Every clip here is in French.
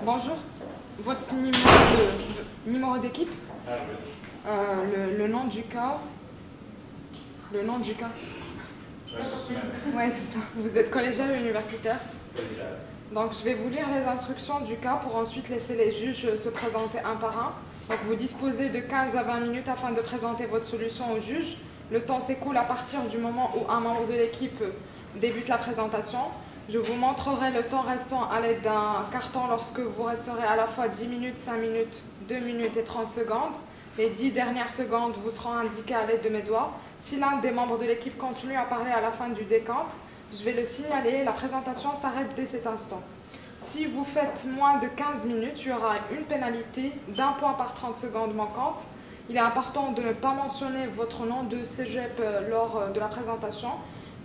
Bonjour. Votre numéro d'équipe, le nom du cas. Le nom du cas. Ouais, c'est ça. Vous êtes collégial ou universitaire? Collégial. Donc, je vais vous lire les instructions du cas pour ensuite laisser les juges se présenter un par un. Donc, vous disposez de 15 à 20 minutes afin de présenter votre solution au juge. Le temps s'écoule à partir du moment où un membre de l'équipe débute la présentation. Je vous montrerai le temps restant à l'aide d'un carton lorsque vous resterez à la fois 10 minutes, 5 minutes, 2 minutes et 30 secondes. Les 10 dernières secondes vous seront indiquées à l'aide de mes doigts. Si l'un des membres de l'équipe continue à parler à la fin du décompte, je vais le signaler. La présentation s'arrête dès cet instant. Si vous faites moins de 15 minutes, il y aura une pénalité d'1 point par 30 secondes manquantes. Il est important de ne pas mentionner votre nom de cégep lors de la présentation.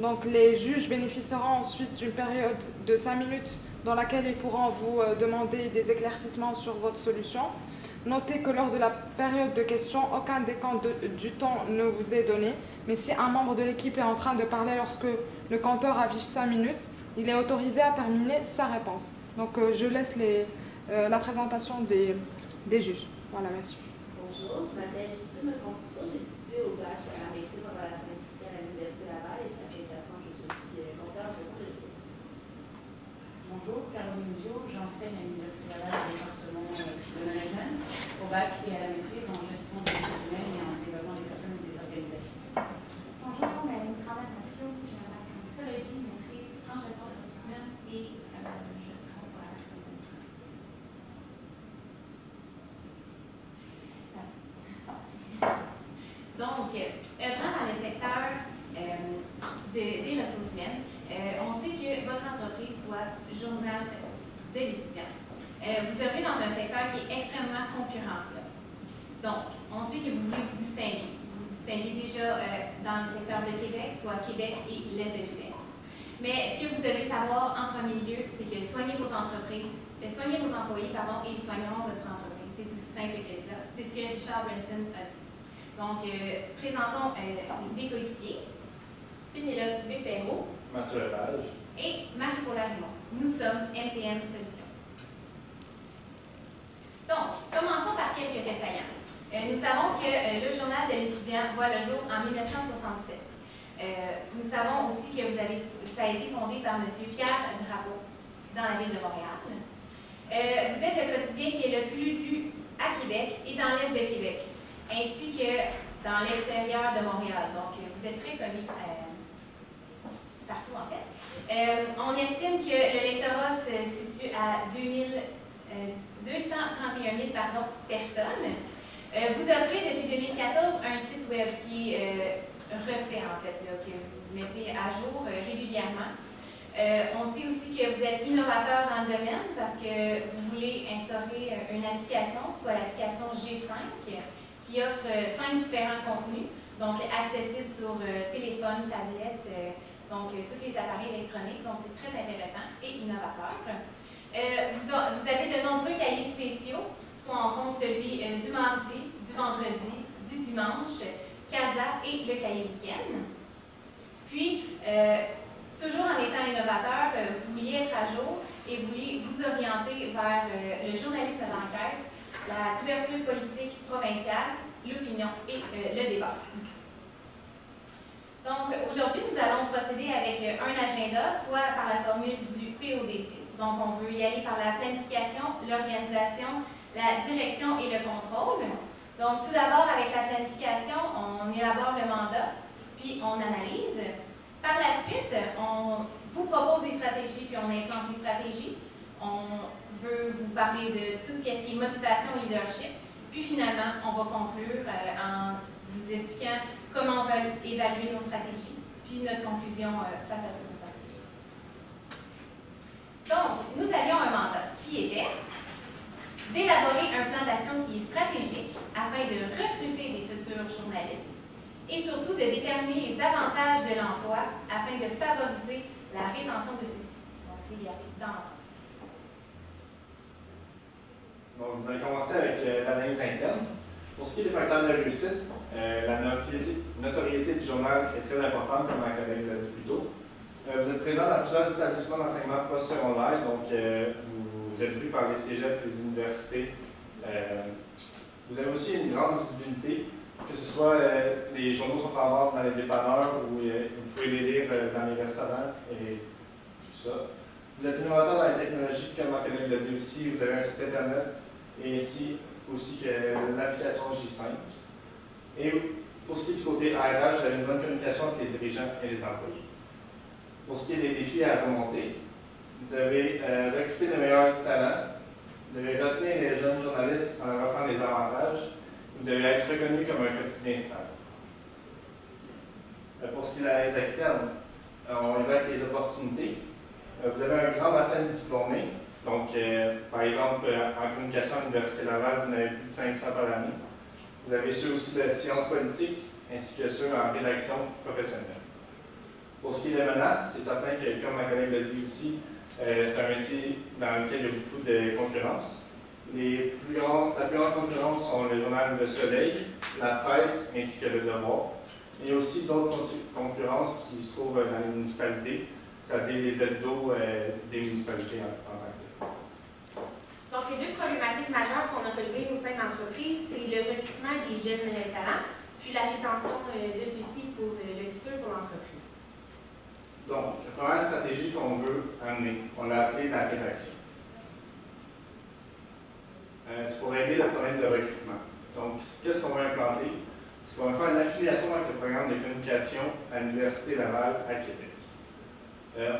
Donc les juges bénéficieront ensuite d'une période de 5 minutes dans laquelle ils pourront vous demander des éclaircissements sur votre solution. Notez que lors de la période de questions, aucun décompte du temps ne vous est donné, mais si un membre de l'équipe est en train de parler lorsque le compteur affiche 5 minutes, il est autorisé à terminer sa réponse. Donc je laisse la présentation des juges. Voilà, merci. Bonjour, je m'appelle Justine Confuso, j'ai étudié au bac à la maîtrise en relations industrielles à l'Université Laval et ça fait 4 ans que je suis conseillère en gestion des ressources humaines. Bonjour, Caroline Gio, j'enseigne à l'Université Laval au département de management, au bac et à la maîtrise en gestion des ressources humaines et en développement des personnes et des organisations. Bonjour, Madame Tremblay Mathieu, j'ai un bac en psychologie, maîtrise en gestion des ressources humaines et je travaille pour la Donc, œuvrant dans le secteur des ressources humaines, on sait que votre entreprise soit journal de l'étudiant. Vous œuvrez dans un secteur qui est extrêmement concurrentiel. Donc, on sait que vous voulez vous distinguer. Vous vous distinguez déjà dans le secteur de Québec, soit Québec et l'Est de Québec. Mais ce que vous devez savoir en premier lieu, c'est que soignez vos employés, et ils soigneront votre entreprise. C'est aussi simple que cela. C'est ce que Richard Branson a dit. Donc, présentons des coéquipiers. Pénélope Bépéro. Mathieu Lepage. Et Marie-Paul Raymond. Nous sommes MPM Solutions. Donc, commençons par quelques faits saillants. Nous savons que le journal de l'étudiant voit le jour en 1967. Nous savons aussi que ça a été fondé par M. Pierre Drapeau dans la ville de Montréal. Vous êtes le quotidien qui est le plus lu à Québec et dans l'Est de Québec, ainsi que dans l'extérieur de Montréal. Donc, vous êtes très connu partout, en fait. On estime que le lectorat se situe à 231 000 personnes. Vous offrez depuis 2014 un site web qui est refait, en fait, là, que vous mettez à jour régulièrement. On sait aussi que vous êtes innovateur dans le domaine parce que vous voulez instaurer une application, soit l'application G5, qui offre 5 différents contenus, donc accessibles sur téléphone, tablette, donc tous les appareils électroniques, donc c'est très intéressant et innovateur. Vous avez de nombreux cahiers spéciaux, soit en compte celui du mardi, du vendredi, du dimanche, CASA et le cahier week-end. Puis, toujours en étant innovateur, vous vouliez être à jour et vous vouliez vous orienter vers le journalisme d'enquête, la couverture politique provinciale, l'opinion et le débat. Donc, aujourd'hui, nous allons procéder avec un agenda, soit par la formule du PODC. Donc, on veut y aller par la planification, l'organisation, la direction et le contrôle. Donc, tout d'abord, avec la planification, on élabore le mandat, puis on analyse. Par la suite, on vous propose des stratégies, puis on implante les stratégies. On veut vous parler de tout ce qui est motivation et leadership. Puis finalement, on va conclure en vous expliquant comment on va évaluer nos stratégies, puis notre conclusion face à toutes nos stratégies. Donc, nous avions un mandat qui était d'élaborer un plan d'action qui est stratégique afin de recruter des futurs journalistes et surtout de déterminer les avantages de l'emploi afin de favoriser la rétention de ceux-ci. Donc, il y a dans l'emploi. Donc, vous allez commencer avec l'analyse interne. Pour ce qui est des facteurs de réussite, la notoriété du journal est très importante, comme ma collègue l'a dit plus tôt. Vous êtes présent dans plusieurs établissements d'enseignement postsecondaire, donc vous vous êtes vu par les cégeps, les universités. Vous avez aussi une grande visibilité, que ce soit les journaux sont en vente dans les dépanneurs ou vous pouvez les lire dans les restaurants et tout ça. Vous êtes innovateur dans les technologies, comme Marc-André l'a dit aussi, vous avez un site internet et ainsi aussi que l'application J5. Et pour ce qui est du côté RH, vous avez une bonne communication entre les dirigeants et les employés. Pour ce qui est des défis à remonter, vous devez recruter les meilleurs talents, vous devez retenir les jeunes journalistes en leur offrant des avantages, vous devez être reconnu comme un quotidien stable. Pour ce qui est des externes, on évoque les opportunités. Vous avez un grand bassin de diplômés, donc par exemple en communication à l'Université Laval, vous en avez plus de 500 par année. Vous avez ceux aussi de sciences politiques, ainsi que ceux en rédaction professionnelle. Pour ce qui est des menaces, c'est certain que, comme ma collègue l'a dit aussi, c'est un métier dans lequel il y a beaucoup de concurrence. La plus grande concurrence sont le journal Le Soleil, la presse ainsi que Le Devoir. Il y a aussi d'autres concurrences qui se trouvent dans les municipalités, c'est-à-dire les hebdos des municipalités en tant que telles. Donc, les deux problématiques majeures qu'on a relevées au sein de l'entreprise, c'est le recrutement des jeunes talents, puis la rétention de ceux-ci pour le futur pour l'entreprise. Donc, la première stratégie qu'on veut amener, on l'a appelée la rédaction. C'est pour régler le problème de recrutement. Donc, qu'est-ce qu'on va implanter? C'est qu'on va faire une affiliation avec le programme de communication à l'Université Laval à Québec.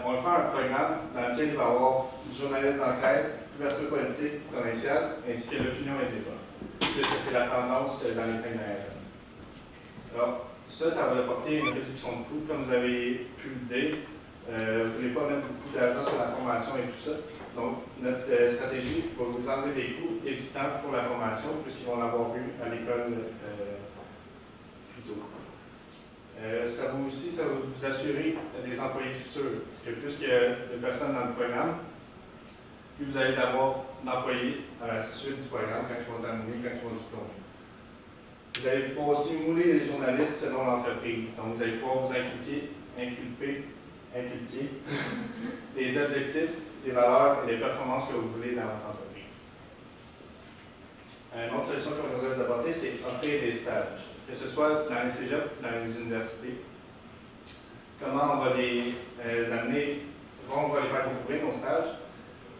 On va faire un programme dans lequel il va y avoir du journalisme d'enquête, couverture politique provinciale, ainsi que l'opinion et débat. Puisque c'est la tendance dans les 5 dernières années. Alors, ça va apporter une réduction de coûts, comme vous avez pu le dire. Vous ne voulez pas mettre beaucoup d'argent sur la formation et tout ça. Donc, notre stratégie va vous enlever des coûts et du temps pour la formation, puisqu'ils vont l'avoir vu à l'école plus tôt. Ça va vous assurer des employés futurs. Parce que plus il y a de personnes dans le programme, plus vous allez avoir d'employés à la suite du programme quand ils vont terminer, quand ils vont diplômer. Vous allez pouvoir aussi mouler les journalistes selon l'entreprise. Donc, vous allez pouvoir vous inculquer les objectifs, les valeurs et les performances que vous voulez dans votre entreprise. Une autre solution qu'on voudrait vous apporter, c'est offrir des stages, que ce soit dans les cégeps, dans les universités. Comment on va les amener, comment on va les faire découvrir nos stages?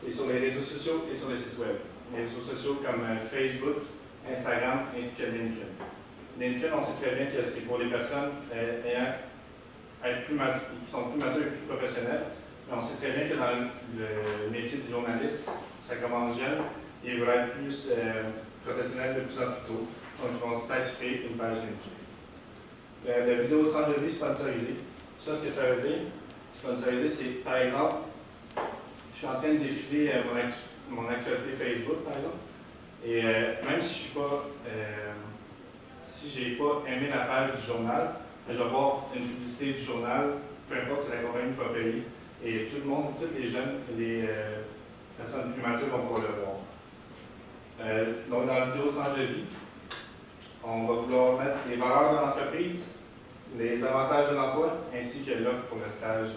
C'est sur les réseaux sociaux et sur les sites web. Les réseaux sociaux comme Facebook, Instagram ainsi que LinkedIn. LinkedIn, on sait très bien que c'est pour les personnes qui sont plus matures et plus professionnelles. Mais on sait très bien que dans le métier de journaliste, ça commence jeune et il va être plus professionnel de plus en plus tôt. Donc, ils vont peut-être créer une page LinkedIn. La vidéo tranche de vie sponsorisée. Ça, ce que ça veut dire, sponsorisé, c'est par exemple, je suis en train de défiler mon actualité Facebook, par exemple, et même si je n'ai pas aimé la page du journal, je vais voir une publicité du journal, peu importe si la compagnie va payer, et tout le monde, tous les jeunes et les personnes plus matures vont pouvoir le voir. Donc, dans la vidéo tranche de vie, on va vouloir mettre les valeurs de l'entreprise, les avantages de l'emploi, ainsi que l'offre pour le stage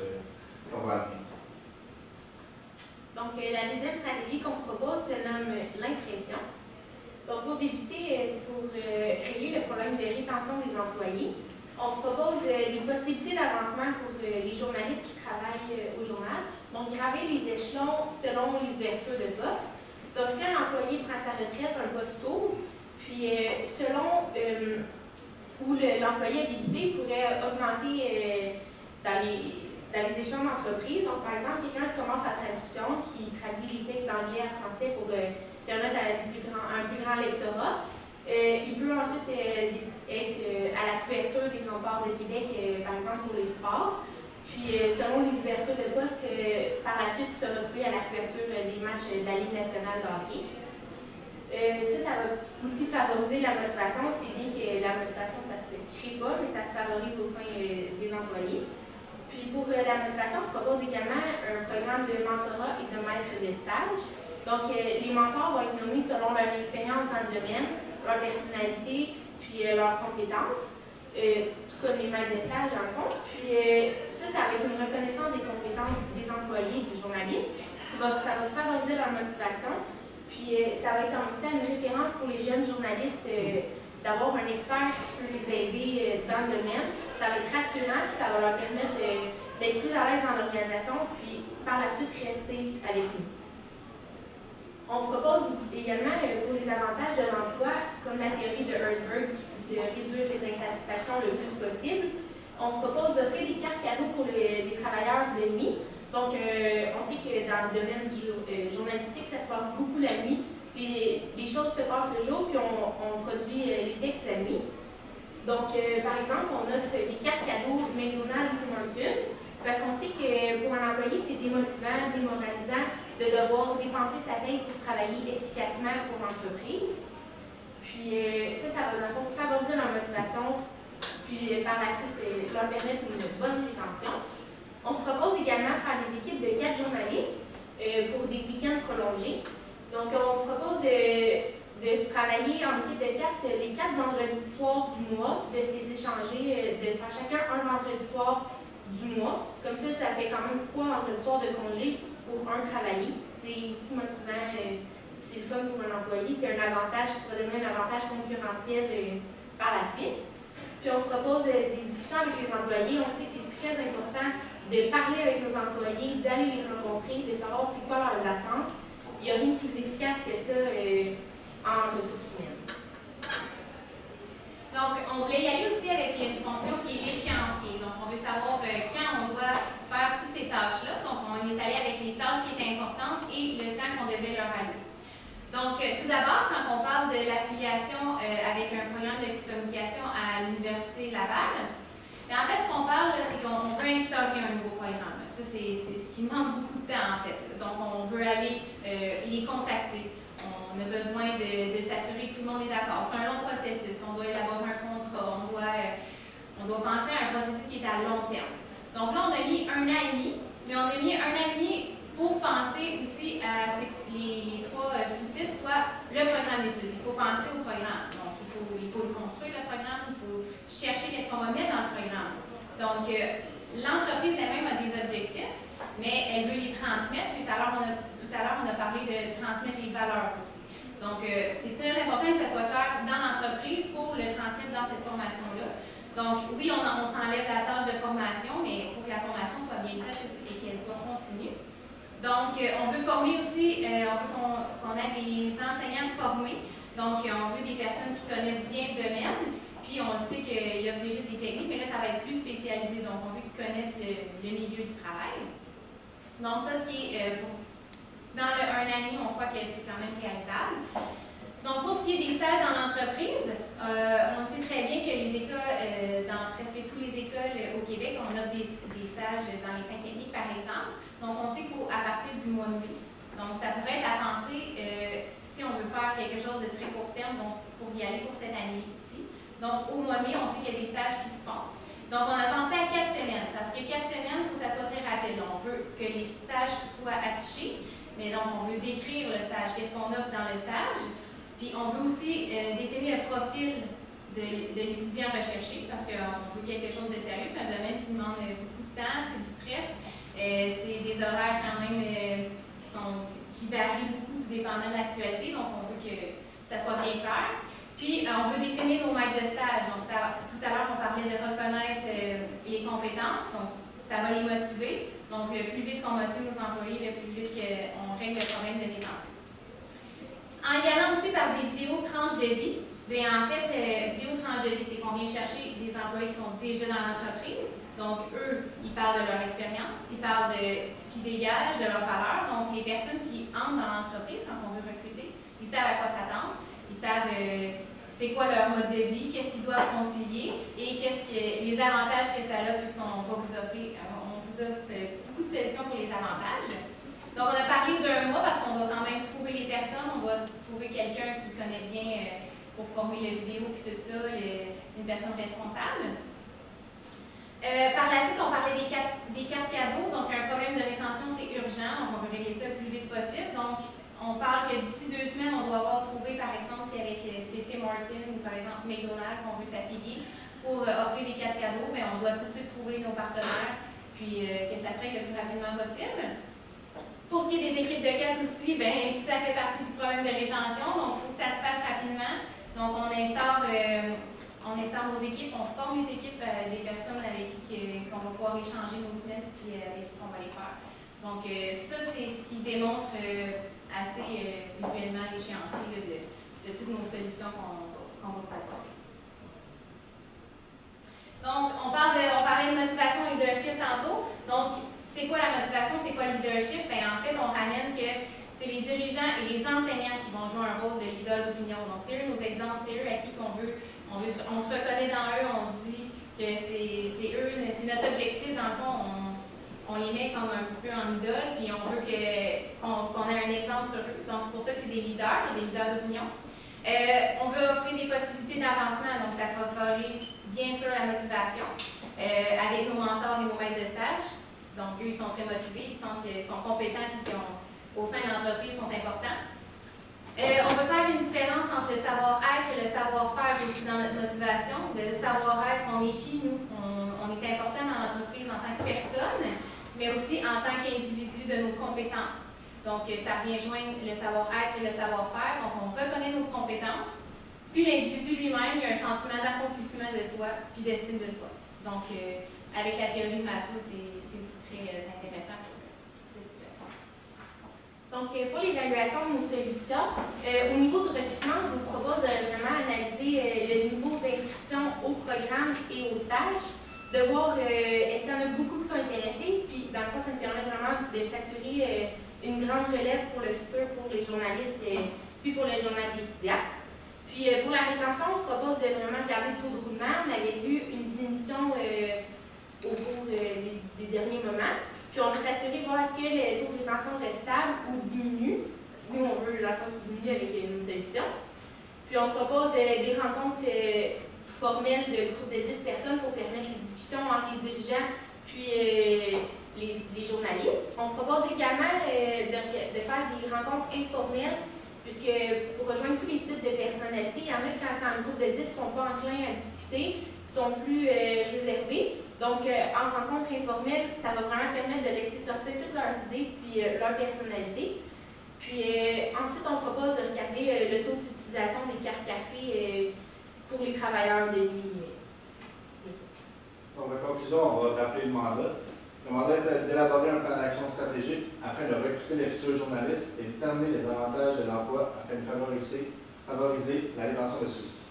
qu'on va amener. Donc, la deuxième stratégie qu'on propose se nomme l'impression. Donc, pour débuter, c'est pour régler le problème de rétention des employés. On propose des possibilités d'avancement pour les journalistes qui travaillent au journal. Donc, graver les échelons selon les ouvertures de poste. Donc, si un employé prend sa retraite, un poste s'ouvre, puis selon où l'employé a débuté, il pourrait augmenter dans les échelons d'entreprise. Donc, par exemple, quelqu'un qui commence sa traduction, qui traduit les textes d'anglais à français pour permettre à un plus grand lectorat. Il peut ensuite être à la couverture des remparts de Québec, par exemple pour les sports. Puis, selon les ouvertures de poste, par la suite, se retrouver à la couverture des matchs de la Ligue nationale de hockey. Ça va aussi favoriser la motivation. C'est bien que la motivation, ça ne se crée pas, mais ça se favorise au sein des employés. Puis, pour la motivation, on propose également un programme de mentorat et de maître de stage. Donc, les mentors vont être nommés selon leur expérience dans le domaine, leur personnalité, puis leurs compétences, tout comme les maîtres de stage dans le fond. Puis ça va être une reconnaissance des compétences des employés et des journalistes. ça va favoriser leur motivation. Puis ça va être en même temps une référence pour les jeunes journalistes d'avoir un expert qui peut les aider dans le domaine. Ça va être rassurant, puis ça va leur permettre d'être plus à l'aise dans l'organisation, puis par la suite rester avec nous. On vous propose également pour les avantages de l'emploi, comme la théorie de Herzberg qui dit de réduire les insatisfactions le plus possible. On vous propose d'offrir des cartes cadeaux pour les travailleurs de nuit. Donc, on sait que dans le domaine du journalistique, ça se passe beaucoup la nuit. Les choses se passent le jour, puis on produit les textes la nuit. Donc, par exemple, on offre des cartes cadeaux McDonald's ou Morton, parce qu'on sait que pour un employé, c'est démotivant, démoralisant de devoir dépenser sa paye pour travailler efficacement pour l'entreprise. Puis, ça va d'abord favoriser leur motivation, puis par la suite, leur permettre une bonne rétention. On vous propose également de faire des équipes de 4 journalistes pour des week-ends prolongés. Donc, on vous propose de travailler en équipe de 4 les 4 vendredis soirs du mois, de ces échanger, de faire chacun un vendredi soir du mois. Comme ça fait quand même 3 vendredis soirs de congé pour un travaillé. C'est aussi motivant, c'est le fun pour un employé. C'est un avantage qui pourrait donner un avantage concurrentiel par la suite. Puis, on vous propose des discussions avec les employés. On sait que c'est très important de parler avec nos employés, d'aller les rencontrer, de savoir c'est quoi leurs attentes. Il n'y a rien de plus efficace que ça en ressources humaines. Donc, on voulait y aller aussi avec une fonction qui est l'échéancier. Donc, on veut savoir quand on doit faire toutes ces tâches-là. Donc, on est allé avec les tâches qui étaient importantes et le temps qu'on devait leur allouer. Donc, tout d'abord, quand on parle de l'affiliation avec un programme de communication à l'Université Laval, mais en fait, ce qu'on parle, c'est qu'on veut instaurer un nouveau programme. Ça, c'est ce qui demande beaucoup de temps, en fait. Donc, on veut aller les contacter. On a besoin de s'assurer que tout le monde est d'accord. C'est un long processus. On doit élaborer un contrat. On doit penser à un processus qui est à long terme. Donc là, on a mis 1 an et demi, mais on a mis 1 an et demi pour penser aussi à les 3 sous-titres, soit le programme d'études. Il faut penser au programme. Donc, il faut le construire, le programme. Il faut chercher qu'est-ce qu'on va mettre dans le programme. Donc, l'entreprise elle-même a des objectifs, mais elle veut les transmettre. Puis tout à l'heure, on a parlé de transmettre les valeurs aussi. Donc, c'est très important que ça soit clair dans l'entreprise pour le transmettre dans cette formation-là. Donc, oui, on s'enlève la tâche de formation, mais il faut que la formation soit bien faite et qu'elle soit continue. Donc, on veut former aussi, on veut qu'on ait des enseignants formés. Donc, on veut des personnes qui connaissent bien le domaine. Puis, on sait qu'il y a déjà des techniques, mais là, ça va être plus spécialisé. Donc, on veut qu'ils connaissent le milieu du travail. Donc, ça, ce qui est dans le 1 an et demi, on croit que c'est quand même réalisable. Donc, pour ce qui est des stages dans l'entreprise, on sait très bien que les écoles, dans presque toutes les écoles au Québec, on a des stages dans les fins techniques, par exemple. Donc, on sait qu'à partir du mois de mai. Donc, ça pourrait être à penser si on veut faire quelque chose de très court terme, donc pour y aller pour cette année-ci. Donc, au mois de mai, on sait qu'il y a des stages qui se font. Donc, on a pensé à 4 semaines, parce que 4 semaines, il faut que ça soit très rapide. On veut que les stages soient affichés, mais donc, on veut décrire le stage, qu'est-ce qu'on offre dans le stage. Puis, on veut aussi définir le profil de l'étudiant recherché, parce qu'on veut quelque chose de sérieux. C'est un domaine qui demande beaucoup de temps, c'est du stress, c'est des horaires quand même qui varient beaucoup, tout dépendant de l'actualité. Donc, on veut que ça soit bien clair. Puis, on veut définir nos maîtres de stage. Donc, tout à l'heure, on parlait de reconnaître les compétences. Donc, ça va les motiver. Donc, le plus vite qu'on motive nos employés, le plus vite qu'on règle le problème de rétention. En y allant aussi par des vidéos tranches de vie, bien, en fait, vidéos tranches de vie, c'est qu'on vient chercher des employés qui sont déjà dans l'entreprise. Donc, eux, ils parlent de leur expérience, ils parlent de ce qu'ils dégagent, de leurs valeurs. Donc, les personnes qui entrent dans l'entreprise, quand on veut recruter, ils savent à quoi s'attendre, ils savent c'est quoi leur mode de vie, qu'est-ce qu'ils doivent concilier et les avantages que ça a, puisqu'on va vous offrir, on vous offre beaucoup de solutions pour les avantages. Donc, on a parlé d'1 mois parce qu'on va quand même trouver les personnes, on va trouver quelqu'un qui connaît bien pour former la vidéo et tout ça, une personne responsable. Par la suite, on parlait des cartes cadeaux. Donc, un problème de rétention, c'est urgent. Donc, on veut régler ça le plus vite possible. Donc, on parle que d'ici 2 semaines, on doit avoir trouvé, par exemple, si avec Tim Hortons ou par exemple McDonald's qu'on veut s'affilier pour offrir des cartes cadeaux, bien, on doit tout de suite trouver nos partenaires puis que ça se règle le plus rapidement possible. Pour ce qui est des équipes de 4 aussi, ben, ça fait partie du problème de rétention, donc il faut que ça se fasse rapidement. Donc on instaure nos équipes, on forme les équipes des personnes avec qui on va pouvoir échanger nos semaines puis avec qui on va les faire. Donc ça, c'est ce qui démontre assez visuellement l'échéancier de toutes nos solutions qu'on va vous apporter. Donc, on parlait de motivation et leadership tantôt. Donc, c'est quoi la motivation? C'est quoi le leadership? Ben, en fait, on ramène que c'est les dirigeants et les enseignants qui vont jouer un rôle de leader d'opinion. Donc, c'est eux nos exemples, c'est eux à qui on se reconnaît dans eux, on se dit que c'est eux, c'est notre objectif. Dans le fond, on les met comme un petit peu en idole, puis on veut qu'on ait un exemple sur eux. Donc, c'est pour ça que c'est des leaders d'opinion. On veut offrir des possibilités d'avancement, donc ça favorise bien sûr la motivation avec nos mentors et nos maîtres de stage. Donc, eux, ils sont très motivés, ils sont compétents et qui au sein de l'entreprise sont importants. On veut faire une différence entre le savoir-être et le savoir-faire aussi dans notre motivation. Le savoir-être, on est qui, nous? On est important dans l'entreprise en tant que personne, mais aussi en tant qu'individu de nos compétences. Donc, ça vient joindre le savoir-être et le savoir-faire. Donc, on reconnaît nos compétences. Puis, l'individu lui-même, il a un sentiment d'accomplissement de soi, puis d'estime de soi. Donc, avec la théorie de Maslow, c'est aussi très intéressant pour cette situation. Donc, pour l'évaluation de nos solutions, au niveau du recrutement, je vous propose de vraiment analyser le niveau d'inscription au programme et au stage, de voir est-ce qu'il y en a beaucoup qui sont intéressés, puis dans le fond, ça nous permet vraiment de s'assurer une grande relève pour le futur, pour les journalistes, puis pour le journal d'étudiants. Puis pour la rétention, on se propose de vraiment garder le taux de roulement. On avait vu une diminution au cours des derniers moments. Puis on veut s'assurer, voir est-ce que le taux de rétention reste stable ou diminue. Nous, on veut la fois qu'il diminue avec une solution. Puis on propose des rencontres formelles de groupes de 10 personnes pour permettre les discussions entre les dirigeants puis les journalistes. On se propose également de faire des rencontres informelles, puisque pour rejoindre tous les types de personnalités, il y en a qui, quand c'est un groupe de 10, ne sont pas enclins à discuter, sont plus réservés. Donc, en rencontre informelle, ça va vraiment permettre de laisser sortir toutes leurs idées puis leur personnalité. Puis ensuite, on se propose de regarder le taux d'utilisation des cartes café pour les travailleurs de nuit. Donc, en conclusion, on va rappeler le mandat. Le mandat est d'élaborer un plan d'action stratégique afin de recruter les futurs journalistes et de déterminer les avantages de l'emploi afin de favoriser la rétention de ceux-ci.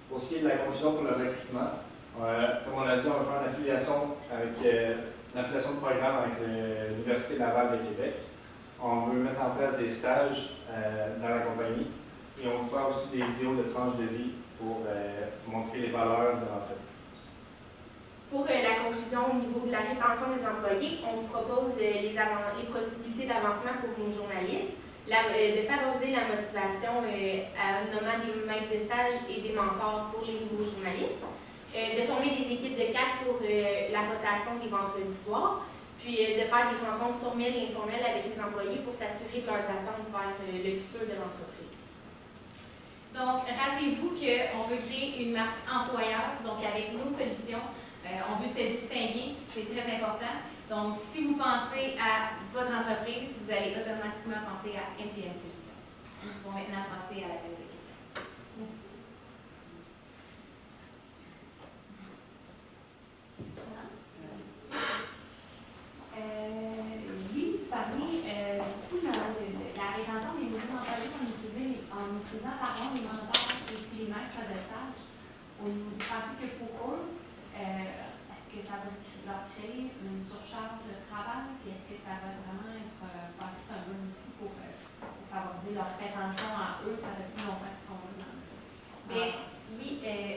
Pour ce qui est de la conclusion pour le recrutement, comme on l'a dit, on va faire une affiliation de programme avec l'Université Laval de Québec. On veut mettre en place des stages dans la compagnie et on va faire aussi des vidéos de tranches de vie pour montrer les valeurs de l'entreprise. Pour la conclusion au niveau de la rétention des employés, on vous propose les possibilités d'avancement pour nos journalistes, de favoriser la motivation en nommant des maîtres de stage et des mentors pour les nouveaux journalistes, de former des équipes de 4 pour la rotation des vendredis soirs, puis de faire des rencontres formelles et informelles avec les employés pour s'assurer de leurs attentes vers le futur de l'entreprise. Donc, rappelez-vous qu'on veut créer une marque employeur, donc avec nos solutions. On veut se distinguer, c'est très important. Donc, si vous pensez à votre entreprise, vous allez automatiquement penser à MPM Solutions. Nous pouvons maintenant passer à la période de questions. Merci. Oui, parmi la rétention des nouveaux employés en utilisant pardon, les mentors et les maîtres de stage, pensez que pour eux, est-ce que ça va leur créer une surcharge de travail? Puis est-ce que ça va vraiment être passé un bon outil pour favoriser leur rétention à eux, ça fait plus longtemps qu'ils sont là? Oui,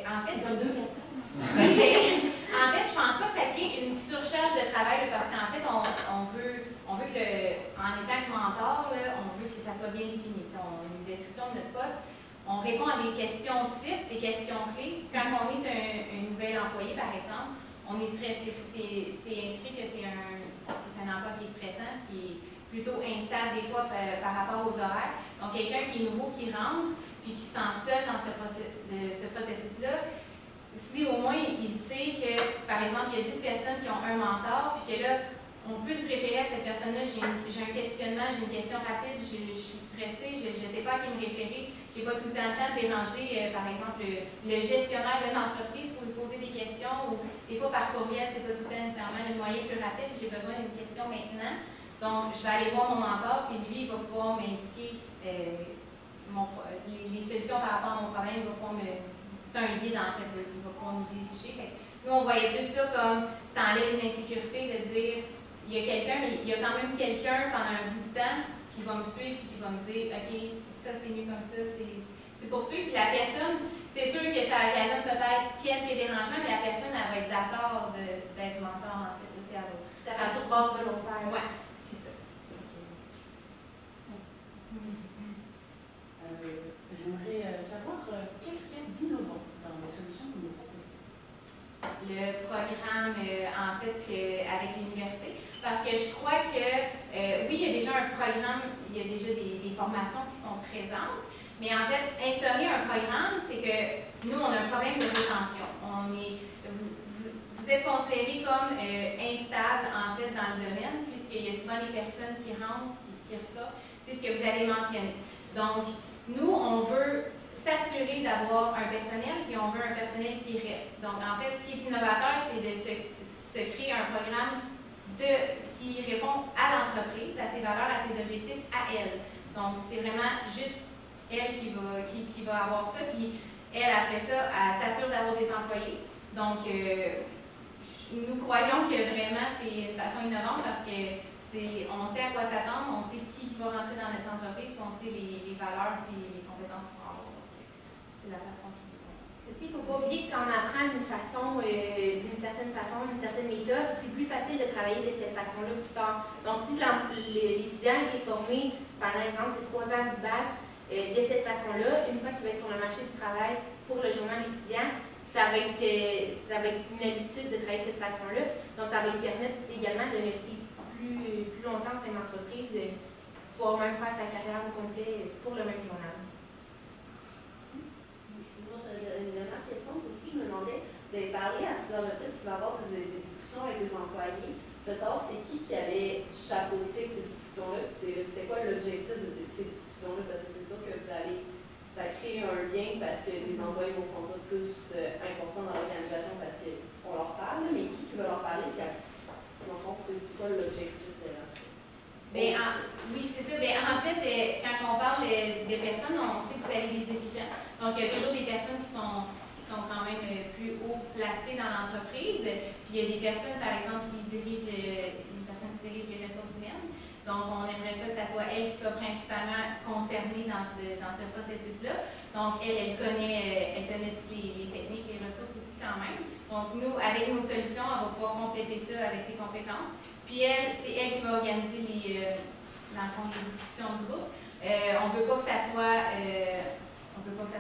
en fait, c'est deux questions. en fait, je pense pas que ça crée une surcharge de travail parce qu'en fait, on veut que, en étant mentor, on veut que ça soit bien défini. On a une description de notre poste. On répond à des questions types, des questions clés. Quand on est un nouvel employé, par exemple, on est stressé. C'est inscrit que c'est un emploi qui est stressant, qui est plutôt instable des fois par rapport aux horaires. Donc, quelqu'un qui est nouveau, qui rentre, puis qui se sent seul dans ce processus-là, si au moins il sait que, par exemple, il y a 10 personnes qui ont un mentor, puis que là, on peut se référer à cette personne-là. J'ai un questionnement, j'ai une question rapide, je suis stressée, je ne sais pas à qui me référer. Je n'ai pas tout le temps de déranger, par exemple, le gestionnaire d'une entreprise pour lui poser des questions, ou des fois par courriel, c'est pas tout le temps nécessairement le moyen plus rapide. J'ai besoin d'une question maintenant. Donc, je vais aller voir mon mentor, puis lui, il va pouvoir m'indiquer les solutions par rapport à mon problème. Il va pouvoir c'est un guide, en fait, il va pouvoir nous diriger. Nous, on voyait plus ça comme ça enlève une insécurité de dire il y a quelqu'un, mais il y a quand même quelqu'un pendant un bout de temps qui va me suivre et qui va me dire OK, ça c'est mieux comme ça, c'est poursuivre. Puis la personne, c'est sûr que ça occasionne peut-être quelques dérangements, mais la personne, elle va être d'accord d'être mentor en fait. Ça va sur base volontaire. Oui, c'est ça. J'aimerais savoir qu'est-ce qu'il y a d'innovant dans les solutions que nous proposons. Le programme, en fait, avec l'université. Parce que je crois que, oui, il y a déjà un programme, il y a déjà des formations qui sont présentes, mais en fait, instaurer un programme, c'est que nous, on a un problème de rétention. Vous êtes considérés comme instables, en fait, dans le domaine, puisqu'il y a souvent des personnes qui rentrent, qui ressortent. C'est ce que vous avez mentionné. Donc, nous, on veut s'assurer d'avoir un personnel, puis on veut un personnel qui reste. Donc, en fait, ce qui est innovateur, c'est de se créer un programme qui répond à l'entreprise, à ses valeurs, à ses objectifs, à elle. Donc, c'est vraiment juste elle qui va avoir ça, puis elle, après ça, elle s'assure d'avoir des employés. Donc, nous croyons que vraiment, c'est une façon innovante parce que on sait à quoi s'attendre, on sait qui va rentrer dans notre entreprise, puis on sait les valeurs et les compétences qu'on va avoir. C'est la façon qui Aussi, il ne faut pas oublier que quand on apprend d'une certaine façon, une certaine méthode, c'est plus facile de travailler de cette façon-là plus tard. Donc, si l'étudiant est formé pendant exemple ces 3 ans de bac de cette façon-là, une fois qu'il va être sur le marché du travail pour le journal étudiant, ça va être une habitude de travailler de cette façon-là. Donc, ça va lui permettre également de rester plus longtemps dans une entreprise, pouvoir même faire sa carrière au complet pour le même journal. Une dernière question, aussi, je me demandais, vous avez parlé à plusieurs reprises qu'il va y avoir des discussions avec les employés. Je veux savoir c'est qui allait chapeauter ces discussions-là, c'était quoi l'objectif de ces discussions-là, parce que c'est sûr que ça crée un lien parce que les employés vont se sentir plus importants dans l'organisation parce qu'on leur parle, mais qui va leur parler, puis c'est quoi l'objectif de là? Oui, c'est ça. En fait, quand on parle des personnes, on sait que vous avez des dirigeants. Donc, il y a toujours des personnes qui sont quand même plus haut placées dans l'entreprise. Puis, il y a des personnes, par exemple, qui dirigent les ressources humaines. Donc, on aimerait ça que ça soit elle qui soit principalement concernée dans ce processus-là. Donc, elle connaît toutes les techniques, les ressources aussi quand même. Donc, nous, avec nos solutions, on va pouvoir compléter ça avec ses compétences. Puis c'est elle qui va organiser les discussions de groupe. On ne veut pas que ça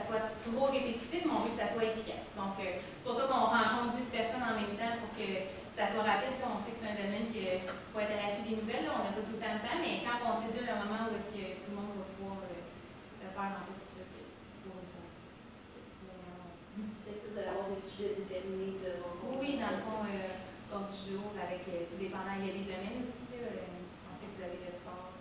soit trop répétitif, mais on veut que ça soit efficace. Donc, c'est pour ça qu'on rencontre 10 personnes en même temps pour que ça soit rapide. On sait que c'est un domaine qu'il faut être à l'affût des nouvelles. Là. On n'a pas tout le temps de temps, mais quand on sédule le moment où est-ce que tout le monde va pouvoir le faire en petit surprise. Est-ce que vous allez avoir des sujets déterminés de rencontre? Oui, dans le fond, ordre du jour, avec tout dépendant. Il y a des domaines aussi. On sait que vous avez le sport.